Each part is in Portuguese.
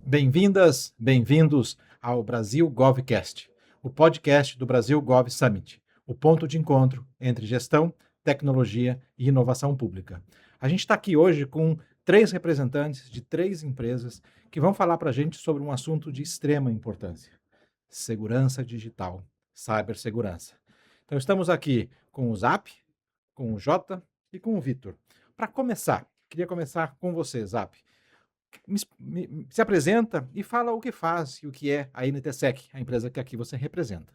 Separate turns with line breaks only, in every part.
Bem-vindas, bem-vindos ao Brasil GovCast, o podcast do Brasil Gov Summit, o ponto de encontro entre gestão, tecnologia e inovação pública. A gente está aqui hoje com 3 representantes de 3 empresas que vão falar para a gente sobre um assunto de extrema importância: segurança digital, cibersegurança. Então estamos aqui com o Zap, com o Jota e com o Vitor. Para começar, queria começar com você, Zap. Se apresenta e fala o que faz e o que é a NTSEC, a empresa que aqui você representa.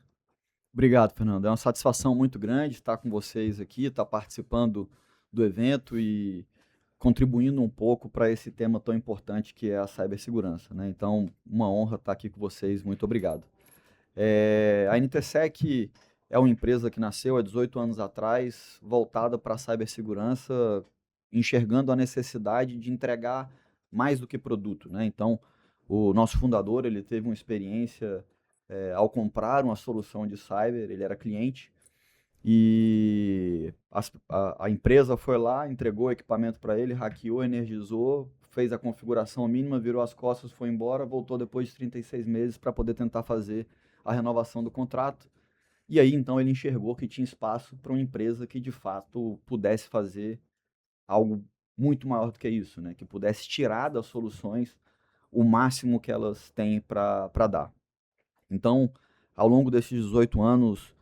Obrigado, Fernando. É uma satisfação muito grande estar com vocês aqui, estar participando do evento e contribuindo um pouco para esse tema tão importante que é a cibersegurança, né? Então, uma honra estar aqui com vocês. Muito obrigado. A NTSEC é uma empresa que nasceu há 18 anos atrás, voltada para a cibersegurança, enxergando a necessidade de entregar mais do que produto, né? Então, o nosso fundador, ele teve uma experiência ao comprar uma solução de cyber, ele era cliente, e a empresa foi lá, entregou o equipamento para ele, hackeou, energizou, fez a configuração mínima, virou as costas, foi embora, voltou depois de 36 meses para poder tentar fazer a renovação do contrato. E aí, então, ele enxergou que tinha espaço para uma empresa que, de fato, pudesse fazer algo muito maior do que isso, né? Que pudesse tirar das soluções o máximo que elas têm para dar. Então, ao longo desses 18 anos,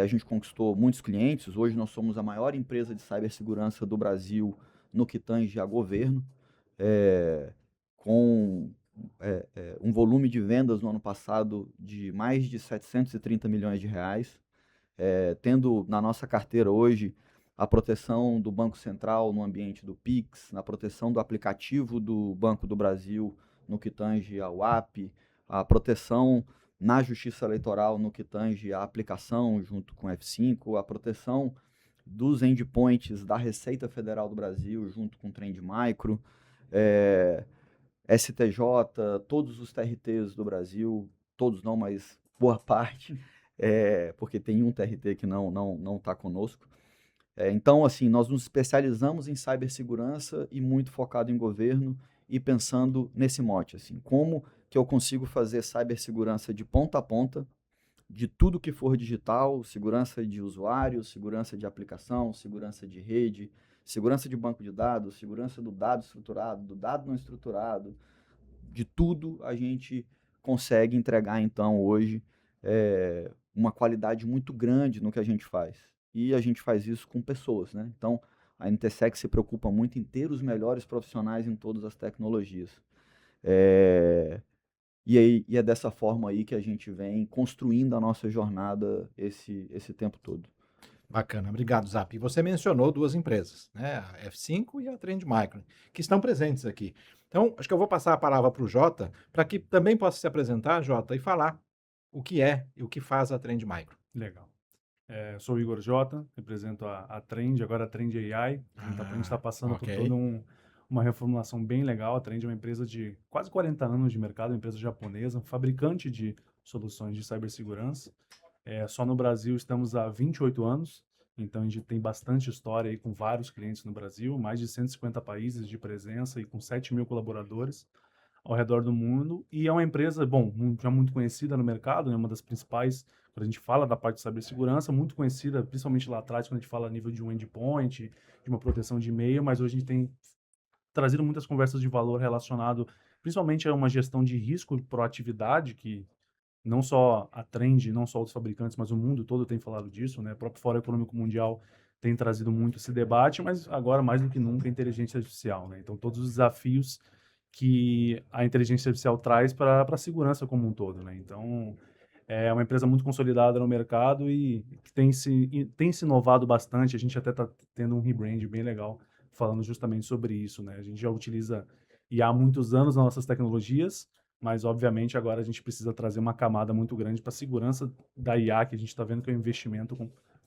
a gente conquistou muitos clientes. Hoje nós somos a maior empresa de cibersegurança do Brasil no que tange a governo, com um volume de vendas no ano passado de mais de 730 milhões de reais, tendo na nossa carteira hoje a proteção do Banco Central no ambiente do Pix, na proteção do aplicativo do Banco do Brasil no que tange ao app, a proteção na Justiça Eleitoral no que tange a aplicação junto com o F5, a proteção dos endpoints da Receita Federal do Brasil junto com o Trend Micro, STJ, todos os TRTs do Brasil, todos não, mas boa parte, porque tem um TRT que não está conosco. Então, assim, nós nos especializamos em cibersegurança e muito focado em governo e pensando nesse mote, assim, como que eu consigo fazer cibersegurança de ponta a ponta, de tudo que for digital, segurança de usuário, segurança de aplicação, segurança de rede, segurança de banco de dados, segurança do dado estruturado, do dado não estruturado, de tudo a gente consegue entregar, então, hoje, uma qualidade muito grande no que a gente faz. E a gente faz isso com pessoas, né? Então, a NTSEC se preocupa muito em ter os melhores profissionais em todas as tecnologias. E é dessa forma aí que a gente vem construindo a nossa jornada esse tempo todo.
Bacana, obrigado, Zap. E você mencionou 2 empresas, né? A F5 e a Trend Micro, que estão presentes aqui. Então, acho que eu vou passar a palavra para o Jota, para que também possa se apresentar, Jota, e falar o que é e o que faz a Trend Micro.
Legal. Sou o Igor Jota, represento a Trend, agora a Trend AI. A gente está passando por toda uma reformulação bem legal. A Trend é uma empresa de quase 40 anos de mercado, uma empresa japonesa, fabricante de soluções de cibersegurança. Só no Brasil estamos há 28 anos, então a gente tem bastante história aí com vários clientes no Brasil, mais de 150 países de presença e com 7 mil colaboradores ao redor do mundo. E é uma empresa, já muito conhecida no mercado, né, uma das principais, quando a gente fala da parte de cibersegurança, muito conhecida, principalmente lá atrás, quando a gente fala a nível de um endpoint, de uma proteção de e-mail, mas hoje a gente tem trazido muitas conversas de valor relacionado principalmente a uma gestão de risco e proatividade, que não só a Trend, não só os fabricantes, mas o mundo todo tem falado disso, né? O próprio Fórum Econômico Mundial tem trazido muito esse debate, mas agora mais do que nunca a inteligência artificial, né? Então todos os desafios que a inteligência artificial traz para a segurança como um todo, né? Então é uma empresa muito consolidada no mercado e que tem se inovado bastante. A gente até está tendo um rebrand bem legal falando justamente sobre isso, né? A gente já utiliza IA há muitos anos nas nossas tecnologias, mas obviamente agora a gente precisa trazer uma camada muito grande para a segurança da IA, que a gente está vendo que é um investimento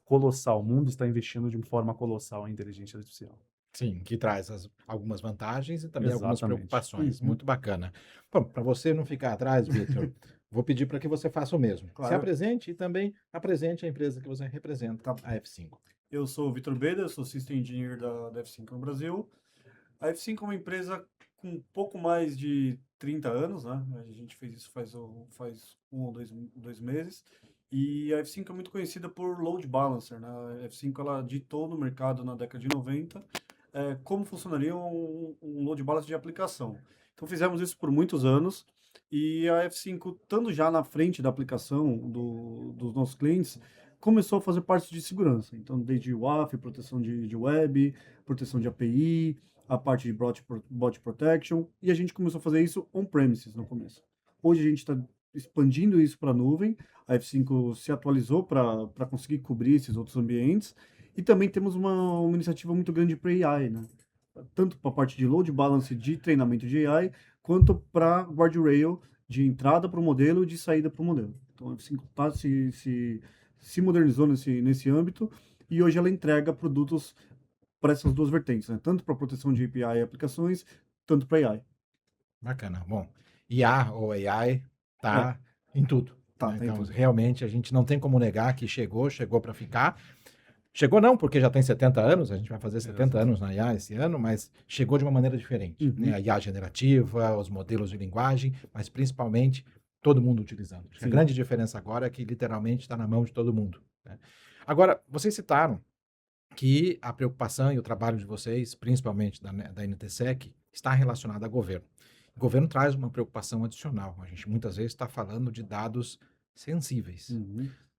colossal. O mundo está investindo de forma colossal em inteligência artificial.
Sim, que traz algumas vantagens e também algumas
Exatamente.
preocupações. Muito bacana. Bom, para você não ficar atrás, Vitor, vou pedir para que você faça o mesmo.
Claro.
Se apresente e também apresente a empresa que você representa, a F5.
Eu sou o Vitor Beda, sou System Engineer da F5 no Brasil. A F5 é uma empresa com um pouco mais de 30 anos, né? A gente fez isso faz 1 ou 2 meses. E a F5 é muito conhecida por load balancer, né? A F5 ela ditou no mercado na década de 90 como funcionaria um load balancer de aplicação. Então fizemos isso por muitos anos e a F5, estando já na frente da aplicação dos nossos clientes, começou a fazer parte de segurança. Então, desde WAF, proteção de web, proteção de API, a parte de bot protection, e a gente começou a fazer isso on-premises no começo. Hoje a gente está expandindo isso para a nuvem, a F5 se atualizou para conseguir cobrir esses outros ambientes, e também temos uma iniciativa muito grande para AI, né? Tanto para a parte de load balance de treinamento de AI, quanto para guardrail de entrada para o modelo e de saída para o modelo. Então a F5 está se modernizou nesse âmbito e hoje ela entrega produtos para essas duas vertentes, né? Tanto para proteção de API e aplicações, tanto para AI.
Bacana. Bom, IA ou AI está em tudo.
Tá,
Né?
tá em
Então,
tudo.
realmente, a gente não tem como negar que chegou para ficar. Chegou não, porque já tem 70 anos, a gente vai fazer 70 anos na IA esse ano, mas chegou de uma maneira diferente. Né? A IA generativa, os modelos de linguagem, mas principalmente todo mundo utilizando. A grande diferença agora é que literalmente está na mão de todo mundo. Né? Agora, vocês citaram que a preocupação e o trabalho de vocês, principalmente da NTSEC, está relacionado a governo. O governo traz uma preocupação adicional. A gente muitas vezes está falando de dados sensíveis.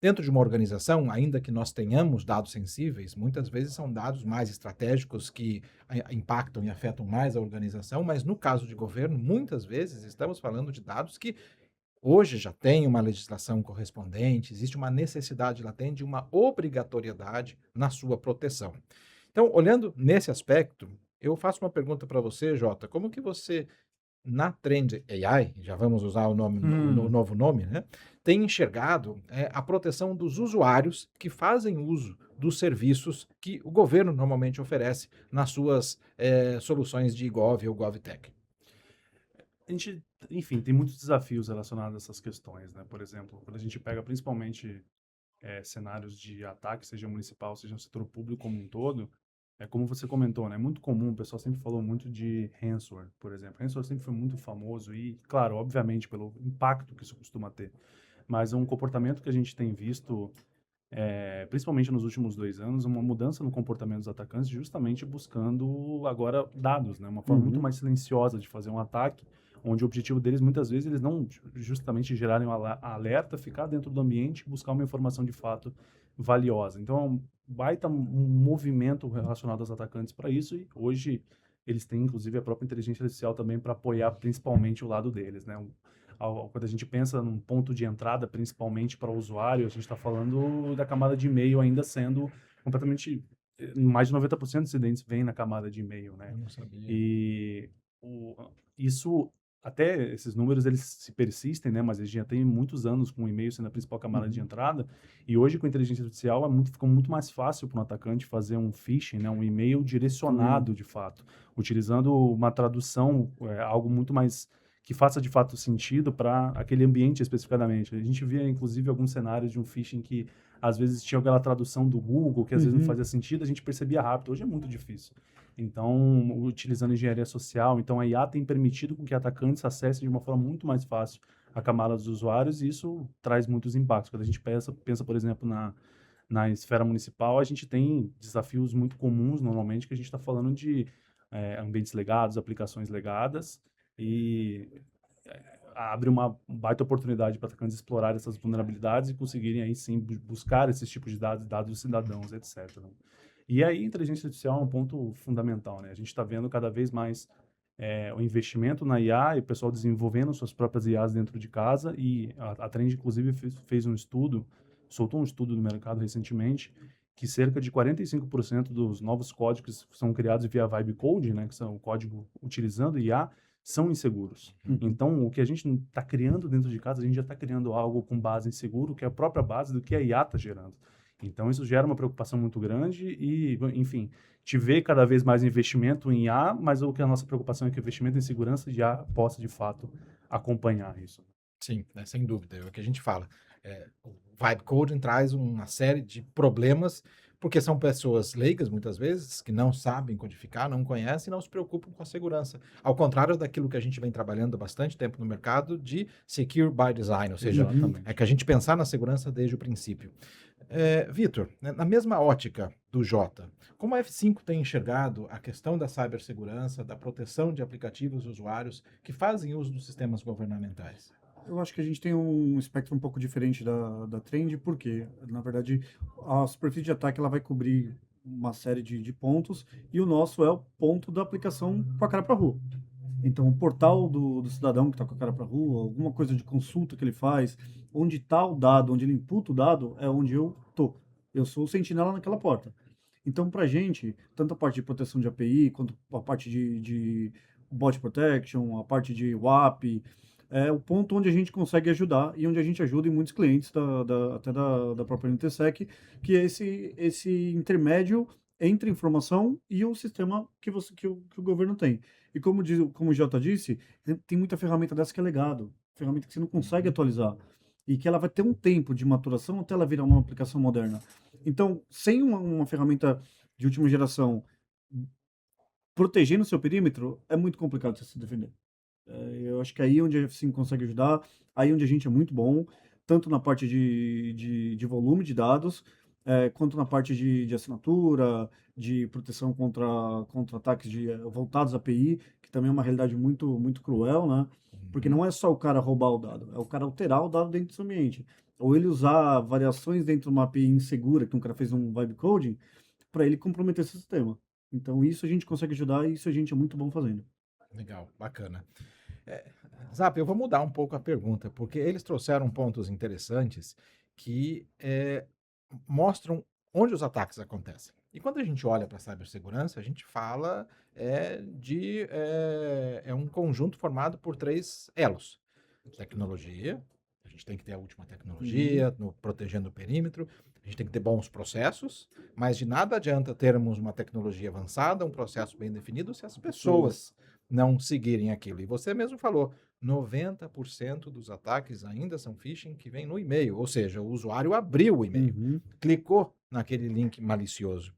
Dentro de uma organização, ainda que nós tenhamos dados sensíveis, muitas vezes são dados mais estratégicos que impactam e afetam mais a organização, mas no caso de governo, muitas vezes estamos falando de dados que hoje já tem uma legislação correspondente, existe uma necessidade latente, uma obrigatoriedade na sua proteção. Então, olhando nesse aspecto, eu faço uma pergunta para você, Jota, como que você, na Trend AI, já vamos usar o novo nome, né, tem enxergado a proteção dos usuários que fazem uso dos serviços que o governo normalmente oferece nas suas soluções de Gov ou GovTech?
A gente, enfim, tem muitos desafios relacionados a essas questões, né? Por exemplo, quando a gente pega principalmente cenários de ataque, seja municipal, seja no setor público como um todo, como você comentou, né? É muito comum, o pessoal sempre falou muito de ransomware, por exemplo. Ransomware sempre foi muito famoso e, claro, obviamente, pelo impacto que isso costuma ter. Mas é um comportamento que a gente tem visto, principalmente nos últimos 2 anos, uma mudança no comportamento dos atacantes, justamente buscando agora dados, né? Uma forma muito mais silenciosa de fazer um ataque, onde o objetivo deles, muitas vezes, eles não justamente gerarem um alerta, ficar dentro do ambiente e buscar uma informação de fato valiosa. Então, é um baita movimento relacionado aos atacantes para isso, e hoje eles têm, inclusive, a própria inteligência artificial também para apoiar principalmente o lado deles, né? Quando a gente pensa num ponto de entrada, principalmente para o usuário, a gente está falando da camada de e-mail ainda sendo completamente... Mais de 90% dos incidentes vêm na camada de e-mail, né?
Eu não sabia.
E isso... Até esses números, eles se persistem, né? Mas eles já têm muitos anos com o e-mail sendo a principal camada de entrada. E hoje, com a inteligência artificial, ficou muito mais fácil para um atacante fazer um phishing, né? Um e-mail direcionado, de fato. Utilizando uma tradução, algo muito mais... que faça, de fato, sentido para aquele ambiente especificadamente. A gente via, inclusive, alguns cenários de um phishing que, às vezes, tinha aquela tradução do Google, que às vezes não fazia sentido, a gente percebia rápido. Hoje é muito difícil. Então, utilizando engenharia social, então a IA tem permitido com que atacantes acessem de uma forma muito mais fácil a camada dos usuários, e isso traz muitos impactos. Quando a gente pensa por exemplo, na esfera municipal, a gente tem desafios muito comuns, normalmente, que a gente está falando de ambientes legados, aplicações legadas, e abre uma baita oportunidade para atacantes explorar essas vulnerabilidades e conseguirem aí sim buscar esses tipos de dados dos cidadãos, etc. E aí, a inteligência artificial é um ponto fundamental, né? A gente está vendo cada vez mais o investimento na IA e o pessoal desenvolvendo suas próprias IAs dentro de casa, e a Trend, inclusive, fez um estudo, soltou um estudo no mercado recentemente, que cerca de 45% dos novos códigos que são criados via Vibe Code, né, que são o código utilizando IA, são inseguros. Então, o que a gente está criando dentro de casa, a gente já está criando algo com base em seguro, que é a própria base do que a IA está gerando. Então, isso gera uma preocupação muito grande e, enfim, te vê cada vez mais investimento em IA, mas o que a nossa preocupação é que o investimento em segurança já possa, de fato, acompanhar isso.
Sim, sem dúvida. É o que a gente fala. O Vibe Coding traz uma série de problemas, porque são pessoas leigas, muitas vezes, que não sabem codificar, não conhecem e não se preocupam com a segurança. Ao contrário daquilo que a gente vem trabalhando há bastante tempo no mercado de secure by design, ou seja, é que a gente pensar na segurança desde o princípio. Vitor, na mesma ótica do Jota, como a F5 tem enxergado a questão da cibersegurança, da proteção de aplicativos e usuários que fazem uso dos sistemas governamentais?
Eu acho que a gente tem um espectro um pouco diferente da Trend, porque, na verdade, a superfície de ataque ela vai cobrir uma série de pontos, e o nosso é o ponto da aplicação com a cara para a rua. Então, o portal do cidadão que está com a cara para a rua, alguma coisa de consulta que ele faz, onde está o dado, onde ele imputa o dado, é onde eu tô. Eu sou o sentinela naquela porta. Então, para a gente, tanto a parte de proteção de API, quanto a parte de bot protection, a parte de WAP, é o ponto onde a gente consegue ajudar e onde a gente ajuda em muitos clientes, até da própria NTSEC, que é esse intermédio entre a informação e o sistema que o governo tem. E como o Jota disse, tem muita ferramenta dessa que é legado, ferramenta que você não consegue atualizar e que ela vai ter um tempo de maturação até ela virar uma aplicação moderna. Então, sem uma ferramenta de última geração protegendo o seu perímetro, é muito complicado você se defender. Eu acho que é aí onde a F5 consegue ajudar, aí onde a gente é muito bom, tanto na parte de volume de dados, quanto na parte de assinatura, de proteção contra ataques voltados à API, que também é uma realidade muito, muito cruel, né? Porque não é só o cara roubar o dado, é o cara alterar o dado dentro do seu ambiente. Ou ele usar variações dentro de uma API insegura, que um cara fez um vibe coding, para ele comprometer esse sistema. Então, isso a gente consegue ajudar e isso a gente é muito bom fazendo.
Legal, bacana. Zap, eu vou mudar um pouco a pergunta, porque eles trouxeram pontos interessantes que mostram onde os ataques acontecem. E quando a gente olha para a cibersegurança, a gente fala de um conjunto formado por 3 elos. Tecnologia, a gente tem que ter a última tecnologia, protegendo o perímetro, a gente tem que ter bons processos, mas de nada adianta termos uma tecnologia avançada, um processo bem definido, se as pessoas não seguirem aquilo. E você mesmo falou, 90% dos ataques ainda são phishing que vem no e-mail, ou seja, o usuário abriu o e-mail, clicou naquele link malicioso.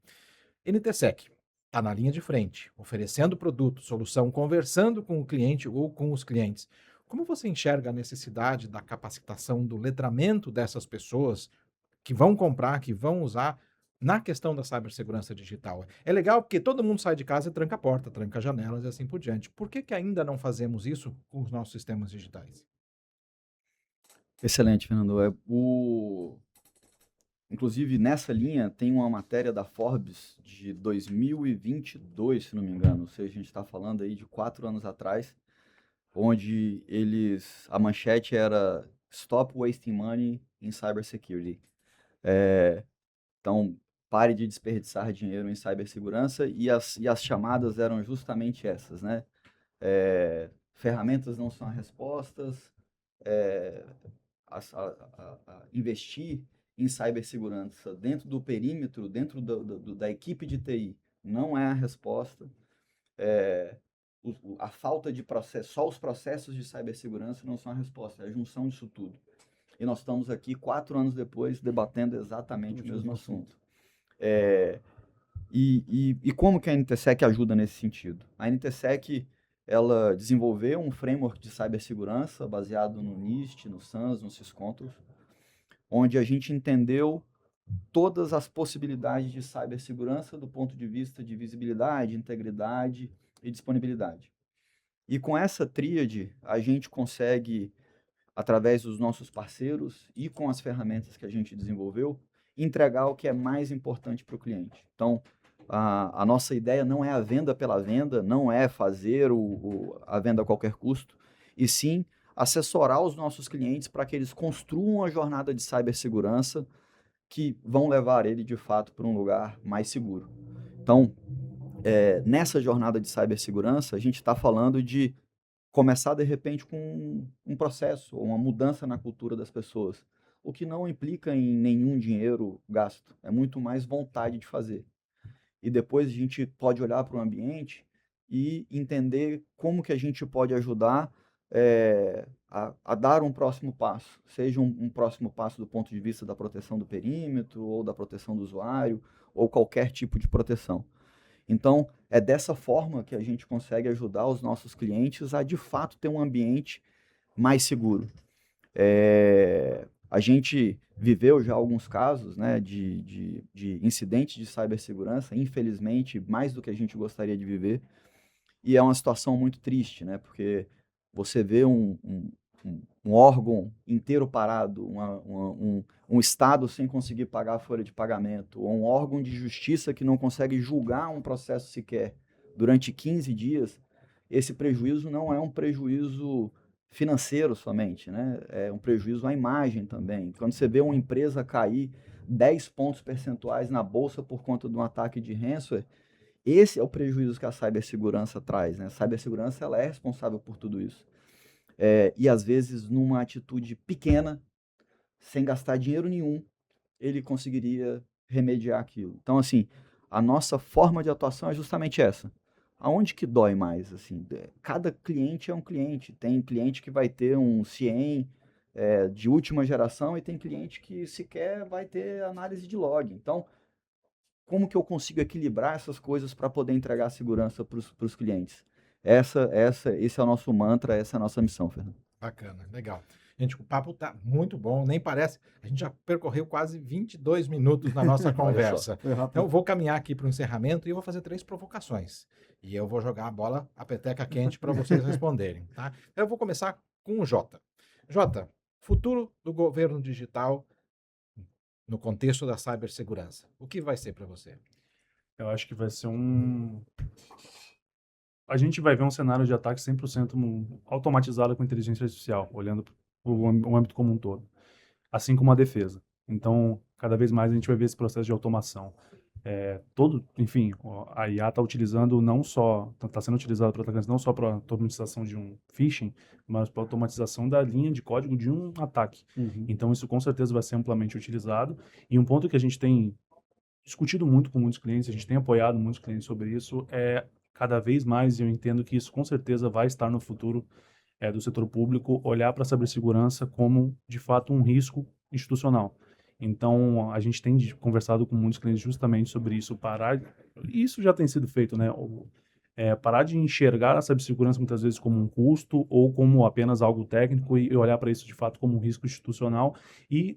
NTSEC está na linha de frente, oferecendo produto, solução, conversando com o cliente ou com os clientes. Como você enxerga a necessidade da capacitação, do letramento dessas pessoas que vão comprar, que vão usar na questão da cibersegurança digital? É legal porque todo mundo sai de casa e tranca a porta, tranca as janelas e assim por diante. Por que ainda não fazemos isso com os nossos sistemas digitais?
Excelente, Fernando. Inclusive, nessa linha, tem uma matéria da Forbes de 2022, se não me engano. Ou seja, a gente está falando aí de 4 anos atrás, onde a manchete era Stop Wasting Money in Cybersecurity. Então, pare de desperdiçar dinheiro em cibersegurança, e as chamadas eram justamente essas, né? Ferramentas não são as respostas, investir em cibersegurança dentro do perímetro, dentro da equipe de TI, não é a resposta. A falta de processo, só os processos de cibersegurança não são a resposta, é a junção disso tudo. E nós estamos aqui 4 anos depois debatendo exatamente o mesmo assunto. E como que a NTSEC ajuda nesse sentido? A NTSEC, ela desenvolveu um framework de cibersegurança baseado no NIST, no SANS, no Syscontrols, onde a gente entendeu todas as possibilidades de cibersegurança do ponto de vista de visibilidade, integridade e disponibilidade. E com essa tríade, a gente consegue, através dos nossos parceiros e com as ferramentas que a gente desenvolveu, entregar o que é mais importante para o cliente. Então, a nossa ideia não é a venda pela venda, não é fazer a venda a qualquer custo, e sim assessorar os nossos clientes para que eles construam a jornada de cibersegurança que vão levar ele, de fato, para um lugar mais seguro. Então, nessa jornada de cibersegurança, a gente está falando de começar, de repente, com um processo, ou uma mudança na cultura das pessoas, o que não implica em nenhum dinheiro gasto, é muito mais vontade de fazer. E depois a gente pode olhar para o ambiente e entender como que a gente pode ajudar a dar um próximo passo, seja um próximo passo do ponto de vista da proteção do perímetro, ou da proteção do usuário, ou qualquer tipo de proteção. Então, é dessa forma que a gente consegue ajudar os nossos clientes a, de fato, ter um ambiente mais seguro. A gente viveu já alguns casos, né, de incidentes de cibersegurança, infelizmente, mais do que a gente gostaria de viver. E é uma situação muito triste, né, porque você vê um órgão inteiro parado, um Estado sem conseguir pagar a folha de pagamento, ou um órgão de justiça que não consegue julgar um processo sequer durante 15 dias, esse prejuízo não é um prejuízo financeiro somente, né? É um prejuízo à imagem também. Quando você vê uma empresa cair 10 pontos percentuais na bolsa por conta de um ataque de ransomware, esse é o prejuízo que a cibersegurança traz, né? A cibersegurança ela é responsável por tudo isso. E às vezes, numa atitude pequena, sem gastar dinheiro nenhum, ele conseguiria remediar aquilo. Então, assim, a nossa forma de atuação é justamente essa. Aonde que dói mais? Assim, cada cliente é um cliente. Tem cliente que vai ter um CIEM de última geração e tem cliente que sequer vai ter análise de log. Então, como que eu consigo equilibrar essas coisas para poder entregar segurança para os clientes? Esse é o nosso mantra, essa é a nossa missão, Fernando.
Bacana, legal. Gente, o papo tá muito bom, nem parece. A gente já percorreu quase 22 minutos na nossa conversa. Então, eu vou caminhar aqui para o encerramento e eu vou fazer 3 provocações. E eu vou jogar a peteca quente para vocês responderem, tá? Eu vou começar com o Jota. Jota, futuro do governo digital no contexto da cibersegurança. O que vai ser para você?
Eu acho que vai ser a gente vai ver um cenário de ataque 100% automatizado com inteligência artificial, olhando o âmbito como um todo, assim como a defesa. Então, cada vez mais a gente vai ver esse processo de automação. Enfim, a IA está utilizando está sendo utilizada para atacantes não só para automatização de um phishing, mas para automatização da linha de código de um ataque.
Uhum.
Então, isso com certeza vai ser amplamente utilizado. E um ponto que a gente tem discutido muito com muitos clientes, a gente tem apoiado muitos clientes sobre isso, cada vez mais, eu entendo que isso com certeza vai estar no futuro do setor público, olhar para a cibersegurança como, de fato, um risco institucional. Então, a gente tem conversado com muitos clientes justamente sobre isso, isso já tem sido feito, né? Parar de enxergar a cibersegurança muitas vezes como um custo ou como apenas algo técnico e olhar para isso, de fato, como um risco institucional e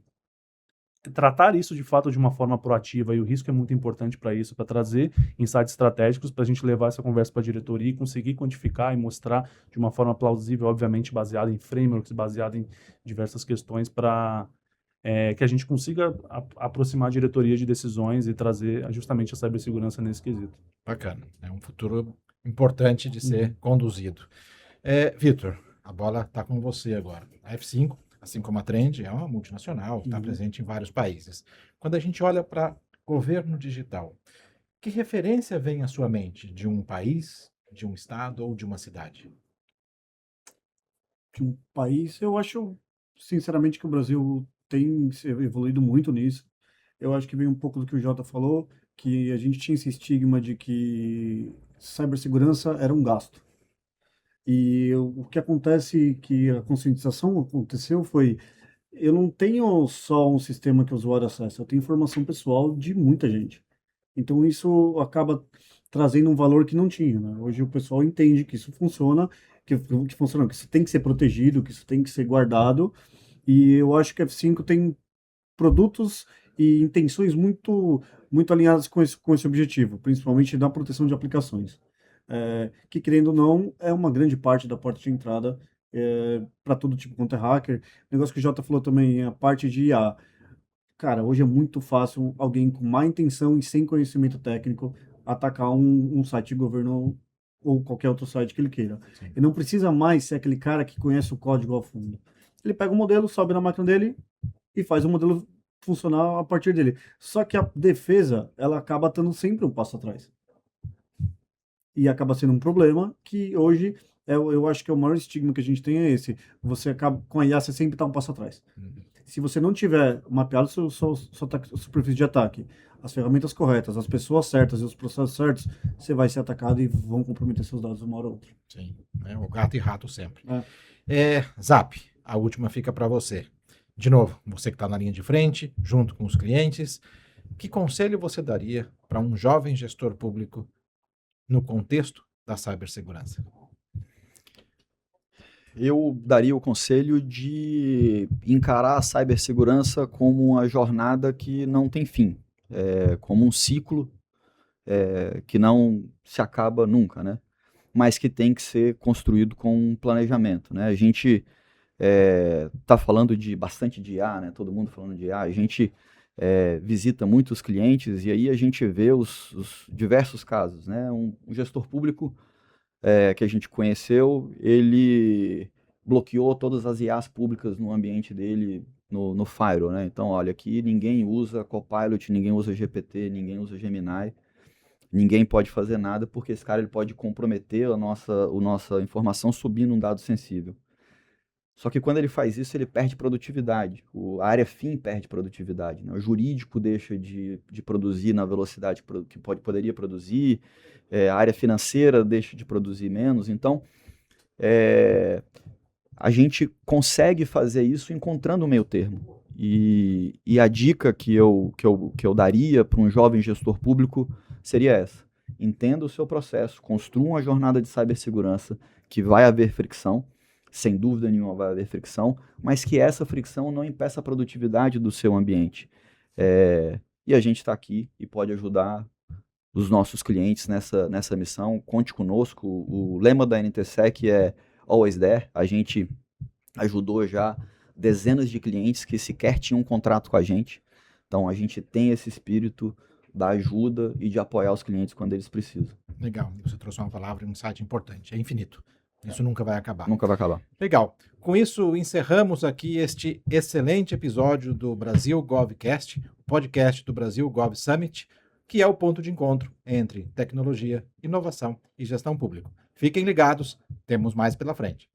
tratar isso de fato de uma forma proativa, e o risco é muito importante para isso, para trazer insights estratégicos, para a gente levar essa conversa para a diretoria e conseguir quantificar e mostrar de uma forma plausível, obviamente baseada em frameworks, baseada em diversas questões, para que a gente consiga aproximar a diretoria de decisões e trazer justamente a cibersegurança nesse quesito.
Bacana, é um futuro importante de ser conduzido. Vitor, a bola está com você agora. A F5, assim como a Trend, é uma multinacional, está presente em vários países. Quando a gente olha para governo digital, que referência vem à sua mente de um país, de um estado ou de uma cidade?
De um país, eu acho, sinceramente, que o Brasil tem evoluído muito nisso. Eu acho que vem um pouco do que o Jota falou, que a gente tinha esse estigma de que cibersegurança era um gasto. E o que acontece, que a conscientização aconteceu foi, eu não tenho só um sistema que o usuário acessa, eu tenho informação pessoal de muita gente. Então isso acaba trazendo um valor que não tinha, né? Hoje o pessoal entende que isso funciona, que funciona, que isso tem que ser protegido, que isso tem que ser guardado. E eu acho que a F5 tem produtos e intenções muito alinhadas com esse objetivo, principalmente da proteção de aplicações. Que, querendo ou não, é uma grande parte da porta de entrada para todo tipo quanto é hacker. O negócio que o Jota falou também, a parte de IA. Cara, hoje é muito fácil alguém com má intenção e sem conhecimento técnico atacar um site de governo ou qualquer outro site que ele queira.
Sim.
Ele não precisa mais ser aquele cara que conhece o código a fundo. Ele pega o modelo, sobe na máquina dele e faz o modelo funcionar a partir dele. Só que a defesa, ela acaba estando sempre um passo atrás. E acaba sendo um problema que hoje, eu acho que o maior estigma que a gente tem é esse. Você acaba, com a IA, você sempre está um passo atrás. Se você não tiver mapeado sua superfície de ataque, as ferramentas corretas, as pessoas certas e os processos certos, você vai ser atacado e vão comprometer seus dados uma hora ou outra.
Sim, o gato e rato sempre. Zap, a última fica para você. De novo, você que está na linha de frente, junto com os clientes, Que conselho você daria para um jovem gestor público no contexto da cibersegurança?
Eu daria o conselho de encarar a cibersegurança como uma jornada que não tem fim, como um ciclo que não se acaba nunca, né? Mas que tem que ser construído com um planejamento, né? A gente está falando bastante de IA, né? Todo mundo falando de IA. A gente visita muitos clientes e aí a gente vê os diversos casos, né? Um gestor público que a gente conheceu, ele bloqueou todas as IAs públicas no ambiente dele, no Firewall, né? Então, olha, aqui ninguém usa Copilot, ninguém usa GPT, ninguém usa Gemini, ninguém pode fazer nada, porque esse cara ele pode comprometer a nossa informação subindo um dado sensível. Só que quando ele faz isso, ele perde produtividade. A área fim perde produtividade, né? O jurídico deixa de produzir na velocidade que poderia produzir, a área financeira deixa de produzir menos. Então, a gente consegue fazer isso encontrando o meio termo. E a dica que eu daria para um jovem gestor público seria essa. Entenda o seu processo, construa uma jornada de cibersegurança que vai haver fricção, sem dúvida nenhuma vai haver fricção, mas que essa fricção não impeça a produtividade do seu ambiente. E a gente está aqui e pode ajudar os nossos clientes nessa missão. Conte conosco. O lema da NTSEC é Always There. A gente ajudou já dezenas de clientes que sequer tinham um contrato com a gente. Então, a gente tem esse espírito da ajuda e de apoiar os clientes quando eles precisam.
Legal. Você trouxe uma palavra, um insight importante. É infinito. Isso nunca vai acabar.
Nunca vai acabar.
Legal. Com isso, encerramos aqui este excelente episódio do Brasil GovCast, podcast do Brasil Gov Summit, que é o ponto de encontro entre tecnologia, inovação e gestão pública. Fiquem ligados, temos mais pela frente.